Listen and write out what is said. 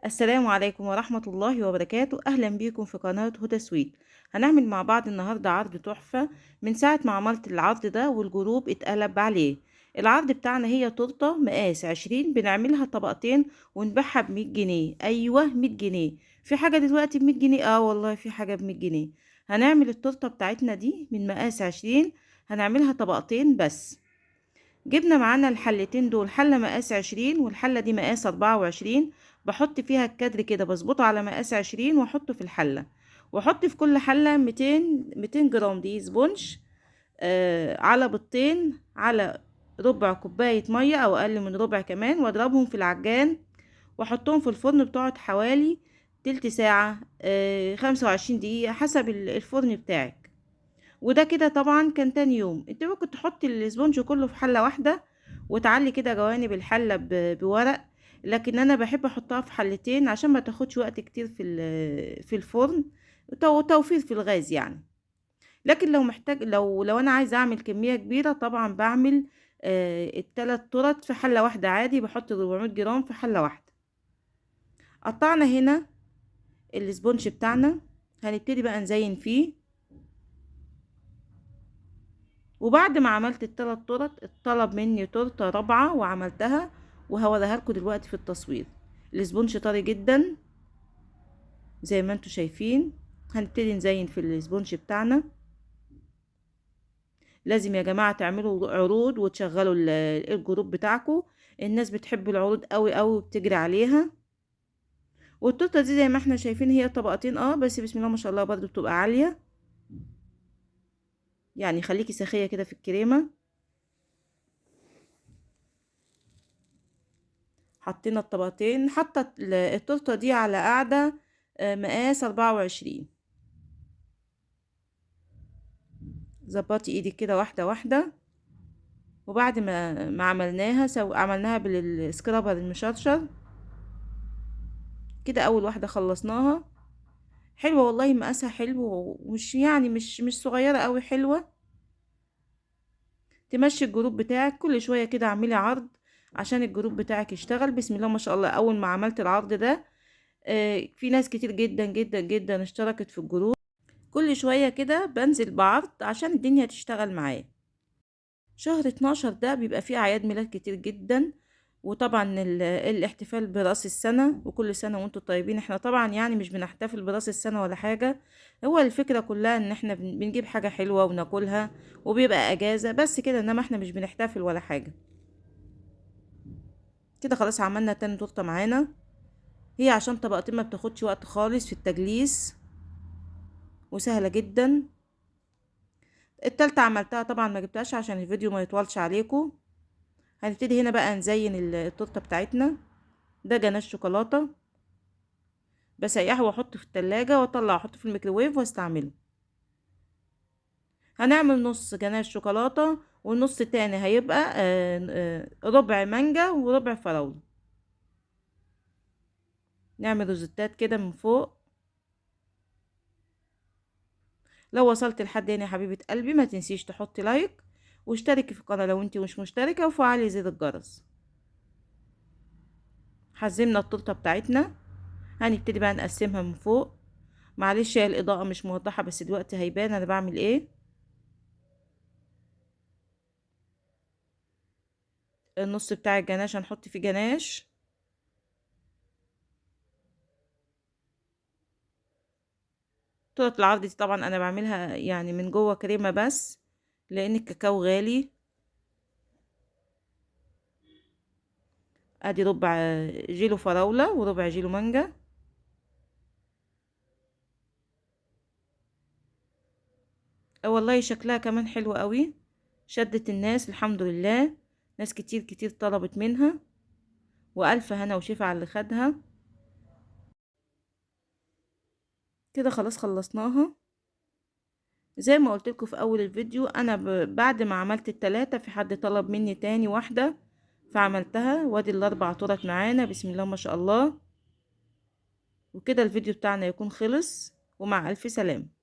السلام عليكم ورحمة الله وبركاته. أهلا بيكم في قناة هدى سويت. هنعمل مع بعض النهاردة عرض تحفة. من ساعة ما عملت العرض ده والجروب اتقلب عليه. العرض بتاعنا هي تورتة مقاس 20، بنعملها طبقتين ونبيعها ب100 جنيه. أيوة 100 جنيه. في حاجة دلوقتي ب100 جنيه؟ والله في حاجة ب100 جنيه. هنعمل التورتة بتاعتنا دي من مقاس 20، هنعملها طبقتين بس. جبنا معانا الحلتين دول، حلة مقاس 20 والحلة دي مقاس 24. بحط فيها الكادر كده، بظبطه على مقاس 20 واحطه في الحلة. واحط في كل حلة 200 جرام دي سبونج، على بيضتين، على ربع كوباية مية او اقل من ربع كمان، واضربهم في العجان واحطهم في الفرن بتقعد حوالي تلت ساعة، 25 دقيقة حسب الفرن بتاعك. وده كده طبعا كان تاني يوم. انت ممكن تحطي الاسبونج كله في حلة واحدة وتعلي كده جوانب الحلة بورق، لكن انا بحب احطها في حلتين عشان ما تاخدش وقت كتير في الفرن، توفير في الغاز يعني. لكن لو محتاج، لو انا عايزه اعمل كمية كبيرة، طبعا بعمل التلات طرط في حلة واحدة عادي، بحط 400 جرام في حلة واحدة. قطعنا هنا الاسبونج بتاعنا، هنبتدي بقى نزين فيه. وبعد ما عملت التلات طرط اتطلب مني تورته رابعه وعملتها، وهوريها لكم دلوقتي في التصوير. الاسبونج طري جدا زي ما انتم شايفين. هنبتدي نزين في الاسبونج بتاعنا. لازم يا جماعه تعملوا عروض وتشغلوا الجروب بتاعكم. الناس بتحب العروض قوي قوي وبتجري عليها. والتورته دي زي ما احنا شايفين هي طبقتين، بس بسم الله ما شاء الله برضو بتبقى عاليه. يعني خليكي سخيه كده في الكريمه. حطينا الطبقتين، حطت التورته دي على قاعده مقاس 24. ظبطي ايدك كده واحده واحده. وبعد ما عملناها عملناها بالسكرابر المشرشر كده. اول واحده خلصناها. حلوه والله، مقاسها حلو، ومش يعني مش صغيره قوي، حلوه. تمشي الجروب بتاعك كل شويه كده، اعملي عرض عشان الجروب بتاعك يشتغل. بسم الله ما شاء الله. اول ما عملت العرض ده في ناس كتير جدا جدا جدا اشتركت في الجروب. كل شوية كده بنزل بعرض عشان الدنيا تشتغل معايا. شهر 12 ده بيبقى فيه أعياد ميلاد كتير جدا، وطبعا الاحتفال برأس السنة، وكل سنة وانتم طيبين. احنا طبعا يعني مش بنحتفل برأس السنة ولا حاجة. هو الفكرة كلها ان احنا بنجيب حاجة حلوة وناكلها، وبيبقى اجازة بس كده، انما احنا مش بنحتفل ولا حاجة. كده خلاص عملنا تاني تورته معانا. هي عشان طبقتين ما بتاخدش وقت خالص في التجليس، وسهلة جدا. التالتة عملتها طبعا ما جبتهاش عشان الفيديو ما يطولش عليكم. هنبتدي هنا بقى نزين التورته بتاعتنا. ده جناش شوكولاته، بسيحه واحطه في التلاجة واطلع احطه في الميكروويف واستعمله. هنعمل نص جناش شوكولاته، والنص التاني هيبقى ربع مانجا وربع فراولة. نعمل روزتات كده من فوق. لو وصلت لحد هنا يا حبيبة قلبي، ما تنسيش تحطي لايك واشتركي في القناة لو انتي مش مشتركة، وفعلي زر الجرس. حزمنا التورته بتاعتنا. هنبتدي بقى نقسمها من فوق. معلش هي الاضاءة مش موضحة، بس دلوقتي هيبان انا بعمل ايه. النص بتاع الجناش هنحط فيه جناش. طرق العرض دي طبعا انا بعملها يعني من جوه كريمة بس، لان الكاكاو غالي. ادي ربع جيلو فراولة وربع جيلو مانجا. والله شكلها كمان حلو قوي، شدت الناس الحمد لله. ناس كتير كتير طلبت منها، والف هنا وشفا على اللي خدها. كده خلاص خلصناها. زي ما قلت لكم في اول الفيديو، انا بعد ما عملت التلاتة في حد طلب مني تاني واحدة، فعملتها. وادي الاربع طرق معانا، بسم الله ما شاء الله. وكده الفيديو بتاعنا يكون خلص، ومع الف سلامة.